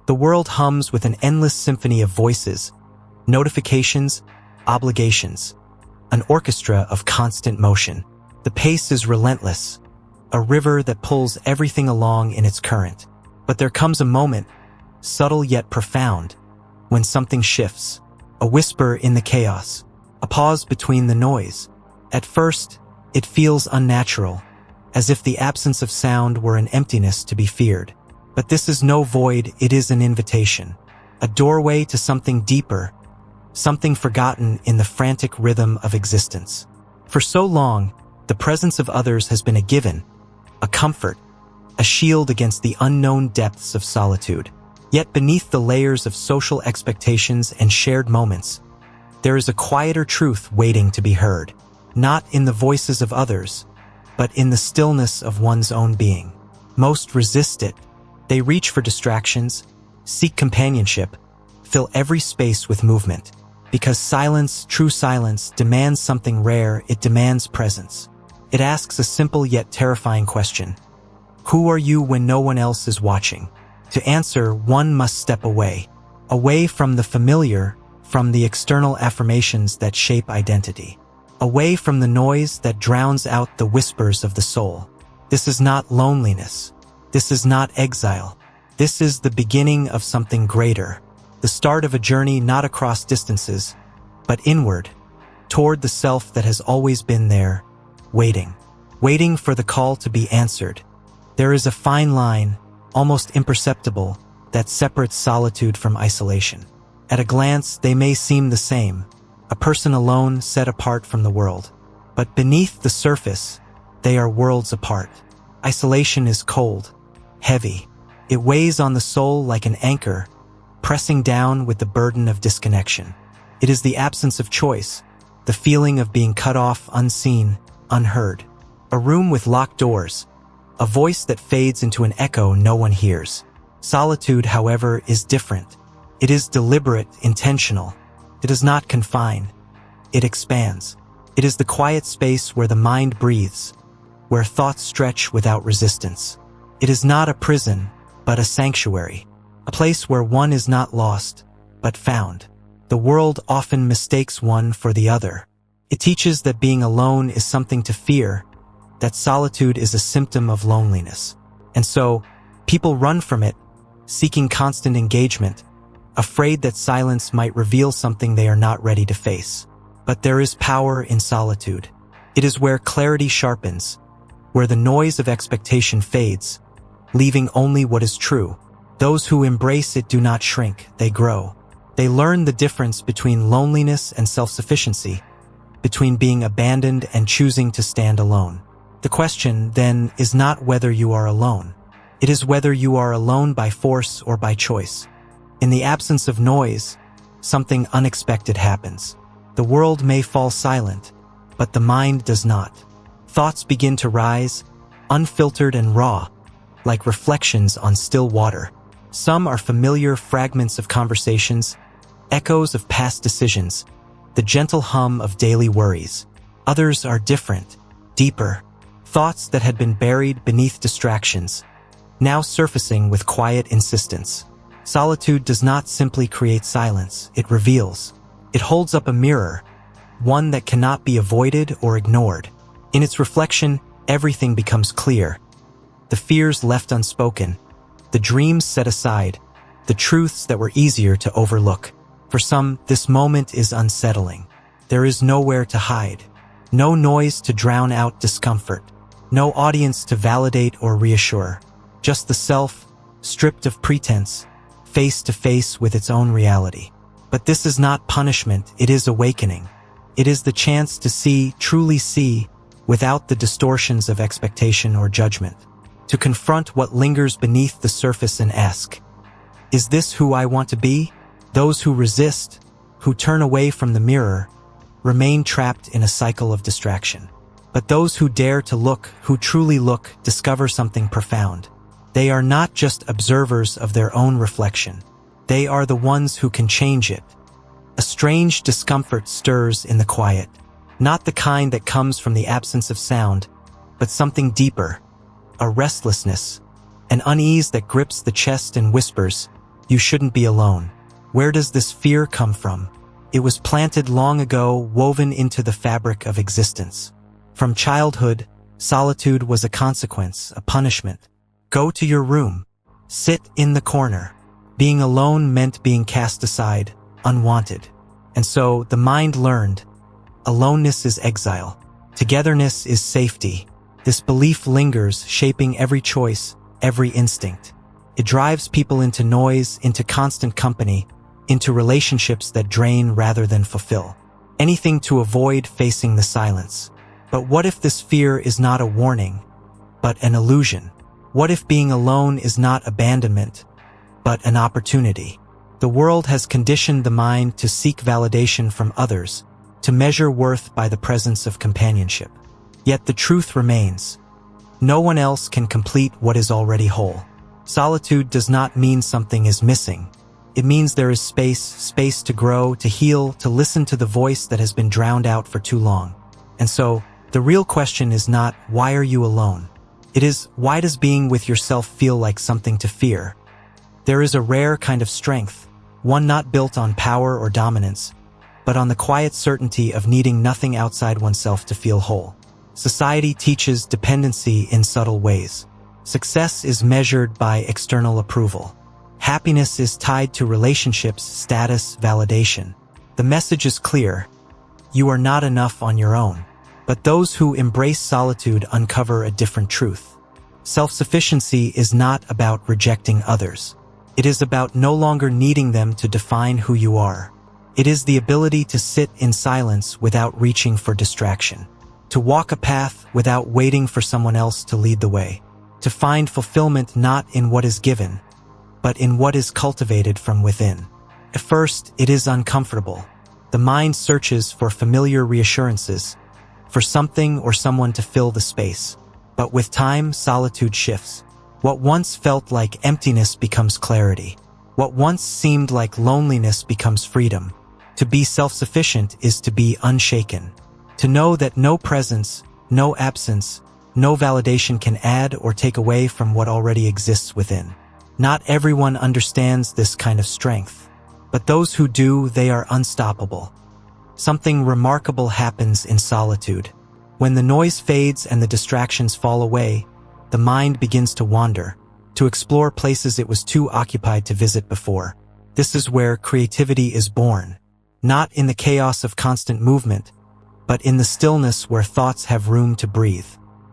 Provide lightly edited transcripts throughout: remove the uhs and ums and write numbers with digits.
The world hums with an endless symphony of voices, notifications, obligations, an orchestra of constant motion. The pace is relentless, a river that pulls everything along in its current. But there comes a moment, subtle yet profound, when something shifts, a whisper in the chaos, a pause between the noise. At first, it feels unnatural, as if the absence of sound were an emptiness to be feared. But this is no void, it is an invitation, a doorway to something deeper, something forgotten in the frantic rhythm of existence. For so long, the presence of others has been a given, a comfort, a shield against the unknown depths of solitude. Yet beneath the layers of social expectations and shared moments, there is a quieter truth waiting to be heard, not in the voices of others, but in the stillness of one's own being. Most resist it. They reach for distractions, seek companionship, fill every space with movement. Because silence, true silence, demands something rare, it demands presence. It asks a simple yet terrifying question. Who are you when no one else is watching? To answer, one must step away from the familiar, from the external affirmations that shape identity, away from the noise that drowns out the whispers of the soul. This is not loneliness. This is not exile. This is the beginning of something greater, the start of a journey not across distances, but inward, toward the self that has always been there, waiting for the call to be answered. There is a fine line, almost imperceptible, that separates solitude from isolation. At a glance, they may seem the same, a person alone set apart from the world. But beneath the surface, they are worlds apart. Isolation is cold, heavy. It weighs on the soul like an anchor, pressing down with the burden of disconnection. It is the absence of choice, the feeling of being cut off, unseen, unheard. A room with locked doors, a voice that fades into an echo no one hears. Solitude, however, is different. It is deliberate, intentional. It does not confine. It expands. It is the quiet space where the mind breathes, where thoughts stretch without resistance. It is not a prison, but a sanctuary, a place where one is not lost, but found. The world often mistakes one for the other. It teaches that being alone is something to fear, that solitude is a symptom of loneliness. And so, people run from it, seeking constant engagement, afraid that silence might reveal something they are not ready to face. But there is power in solitude. It is where clarity sharpens, where the noise of expectation fades, leaving only what is true. Those who embrace it do not shrink, they grow. They learn the difference between loneliness and self-sufficiency, between being abandoned and choosing to stand alone. The question, then, is not whether you are alone. It is whether you are alone by force or by choice. In the absence of noise, something unexpected happens. The world may fall silent, but the mind does not. Thoughts begin to rise, unfiltered and raw, like reflections on still water. Some are familiar fragments of conversations, echoes of past decisions, the gentle hum of daily worries. Others are different, deeper, thoughts that had been buried beneath distractions, now surfacing with quiet insistence. Solitude does not simply create silence, it reveals. It holds up a mirror, one that cannot be avoided or ignored. In its reflection, everything becomes clear. The fears left unspoken, the dreams set aside, the truths that were easier to overlook. For some, this moment is unsettling. There is nowhere to hide, no noise to drown out discomfort, no audience to validate or reassure. Just the self, stripped of pretense, face to face with its own reality. But this is not punishment, it is awakening. It is the chance to see, truly see, without the distortions of expectation or judgment. To confront what lingers beneath the surface and ask, is this who I want to be? Those who resist, who turn away from the mirror, remain trapped in a cycle of distraction. But those who dare to look, who truly look, discover something profound. They are not just observers of their own reflection. They are the ones who can change it. A strange discomfort stirs in the quiet, not the kind that comes from the absence of sound, but something deeper, a restlessness, an unease that grips the chest and whispers, You shouldn't be alone. Where does this fear come from? It was planted long ago, woven into the fabric of existence. From childhood, solitude was a consequence, a punishment. Go to your room. Sit in the corner. Being alone meant being cast aside, unwanted. And so the mind learned, aloneness is exile. Togetherness is safety. This belief lingers, shaping every choice, every instinct. It drives people into noise, into constant company, into relationships that drain rather than fulfill. Anything to avoid facing the silence. But what if this fear is not a warning, but an illusion? What if being alone is not abandonment, but an opportunity? The world has conditioned the mind to seek validation from others, to measure worth by the presence of companionship. Yet the truth remains. No one else can complete what is already whole. Solitude does not mean something is missing. It means there is space to grow, to heal, to listen to the voice that has been drowned out for too long. And so, the real question is not, why are you alone? It is, why does being with yourself feel like something to fear? There is a rare kind of strength, one not built on power or dominance, but on the quiet certainty of needing nothing outside oneself to feel whole. Society teaches dependency in subtle ways. Success is measured by external approval. Happiness is tied to relationships, status, validation. The message is clear. You are not enough on your own. But those who embrace solitude uncover a different truth. Self-sufficiency is not about rejecting others. It is about no longer needing them to define who you are. It is the ability to sit in silence without reaching for distraction. To walk a path without waiting for someone else to lead the way. To find fulfillment not in what is given, but in what is cultivated from within. At first, it is uncomfortable. The mind searches for familiar reassurances, for something or someone to fill the space. But with time, solitude shifts. What once felt like emptiness becomes clarity. What once seemed like loneliness becomes freedom. To be self-sufficient is to be unshaken. To know that no presence, no absence, no validation can add or take away from what already exists within. Not everyone understands this kind of strength, but those who do, they are unstoppable. Something remarkable happens in solitude. When the noise fades and the distractions fall away, the mind begins to wander, to explore places it was too occupied to visit before. This is where creativity is born, not in the chaos of constant movement, but in the stillness where thoughts have room to breathe.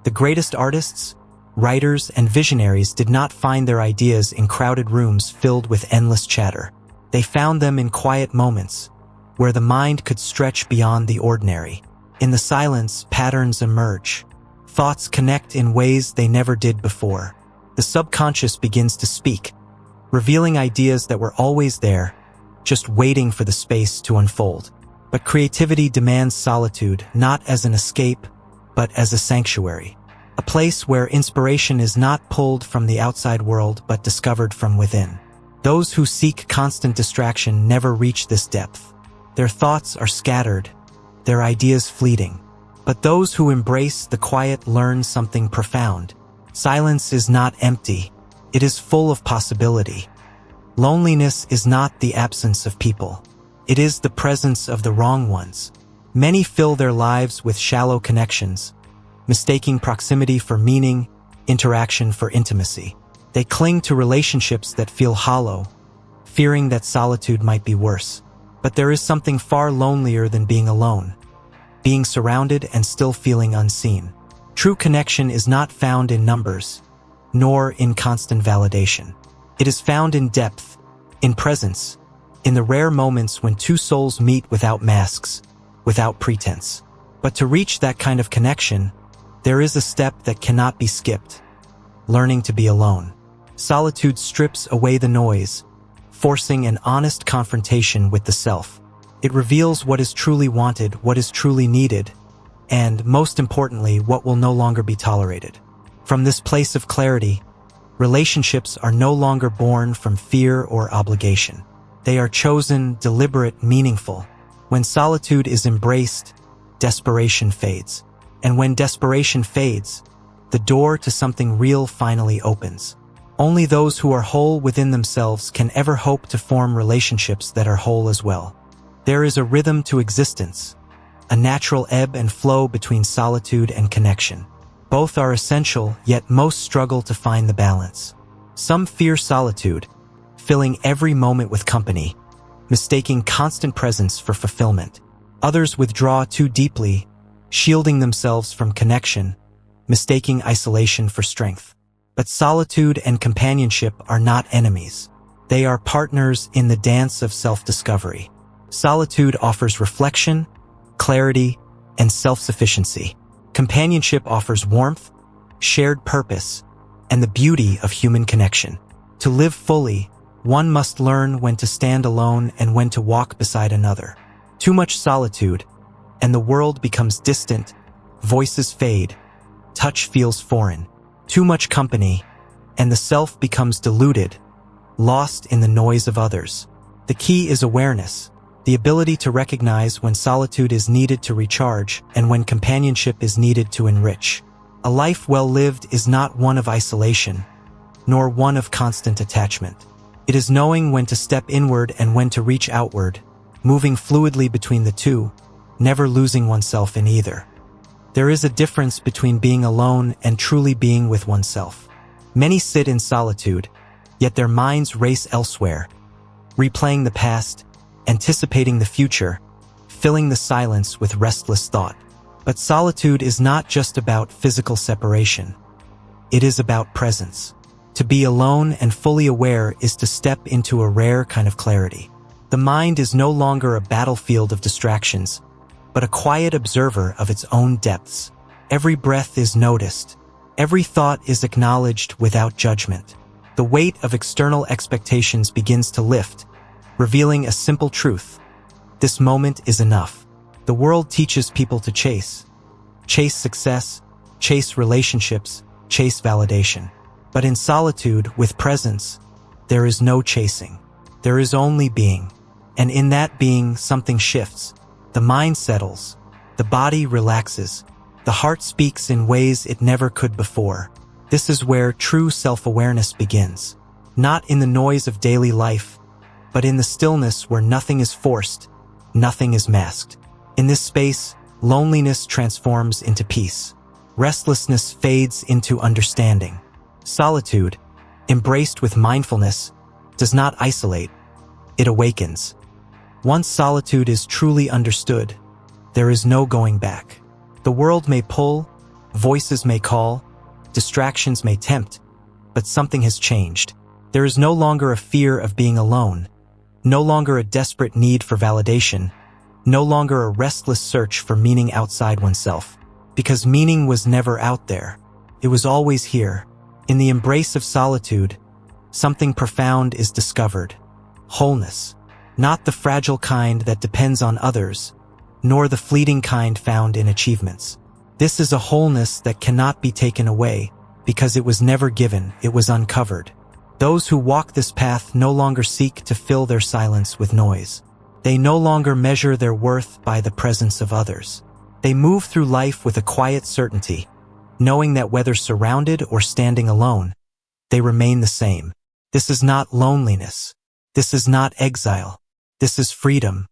The greatest artists, writers, and visionaries did not find their ideas in crowded rooms filled with endless chatter. They found them in quiet moments, where the mind could stretch beyond the ordinary. In the silence, patterns emerge. Thoughts connect in ways they never did before. The subconscious begins to speak, revealing ideas that were always there, just waiting for the space to unfold. But creativity demands solitude, not as an escape, but as a sanctuary. A place where inspiration is not pulled from the outside world but discovered from within. Those who seek constant distraction never reach this depth. Their thoughts are scattered, their ideas fleeting. But those who embrace the quiet learn something profound. Silence is not empty, it is full of possibility. Loneliness is not the absence of people. It is the presence of the wrong ones. Many fill their lives with shallow connections, mistaking proximity for meaning, interaction for intimacy. They cling to relationships that feel hollow, fearing that solitude might be worse. But there is something far lonelier than being alone, being surrounded and still feeling unseen. True connection is not found in numbers, nor in constant validation. It is found in depth, in presence, in the rare moments when two souls meet without masks, without pretense. But to reach that kind of connection, there is a step that cannot be skipped: learning to be alone. Solitude strips away the noise, forcing an honest confrontation with the self. It reveals what is truly wanted, what is truly needed, and, most importantly, what will no longer be tolerated. From this place of clarity, relationships are no longer born from fear or obligation. They are chosen, deliberate, meaningful. When solitude is embraced, desperation fades. And when desperation fades, the door to something real finally opens. Only those who are whole within themselves can ever hope to form relationships that are whole as well. There is a rhythm to existence, a natural ebb and flow between solitude and connection. Both are essential, yet most struggle to find the balance. Some fear solitude, filling every moment with company, mistaking constant presence for fulfillment. Others withdraw too deeply, shielding themselves from connection, mistaking isolation for strength. But solitude and companionship are not enemies. They are partners in the dance of self-discovery. Solitude offers reflection, clarity, and self-sufficiency. Companionship offers warmth, shared purpose, and the beauty of human connection. To live fully, one must learn when to stand alone and when to walk beside another. Too much solitude, and the world becomes distant, voices fade, touch feels foreign. Too much company, and the self becomes diluted, lost in the noise of others. The key is awareness, the ability to recognize when solitude is needed to recharge and when companionship is needed to enrich. A life well lived is not one of isolation, nor one of constant attachment. It is knowing when to step inward and when to reach outward, moving fluidly between the two, never losing oneself in either. There is a difference between being alone and truly being with oneself. Many sit in solitude, yet their minds race elsewhere, replaying the past, anticipating the future, filling the silence with restless thought. But solitude is not just about physical separation. It is about presence. To be alone and fully aware is to step into a rare kind of clarity. The mind is no longer a battlefield of distractions, but a quiet observer of its own depths. Every breath is noticed. Every thought is acknowledged without judgment. The weight of external expectations begins to lift, revealing a simple truth. This moment is enough. The world teaches people to chase success, chase relationships, chase validation. But in solitude, with presence, there is no chasing. There is only being. And in that being, something shifts. The mind settles, the body relaxes, the heart speaks in ways it never could before. This is where true self-awareness begins. Not in the noise of daily life, but in the stillness where nothing is forced, nothing is masked. In this space, loneliness transforms into peace. Restlessness fades into understanding. Solitude, embraced with mindfulness, does not isolate, it awakens. Once solitude is truly understood, there is no going back. The world may pull, voices may call, distractions may tempt, but something has changed. There is no longer a fear of being alone, no longer a desperate need for validation, no longer a restless search for meaning outside oneself. Because meaning was never out there. It was always here. In the embrace of solitude, something profound is discovered. Wholeness. Not the fragile kind that depends on others, nor the fleeting kind found in achievements. This is a wholeness that cannot be taken away, because it was never given, it was uncovered. Those who walk this path no longer seek to fill their silence with noise. They no longer measure their worth by the presence of others. They move through life with a quiet certainty, knowing that whether surrounded or standing alone, they remain the same. This is not loneliness. This is not exile. This is freedom.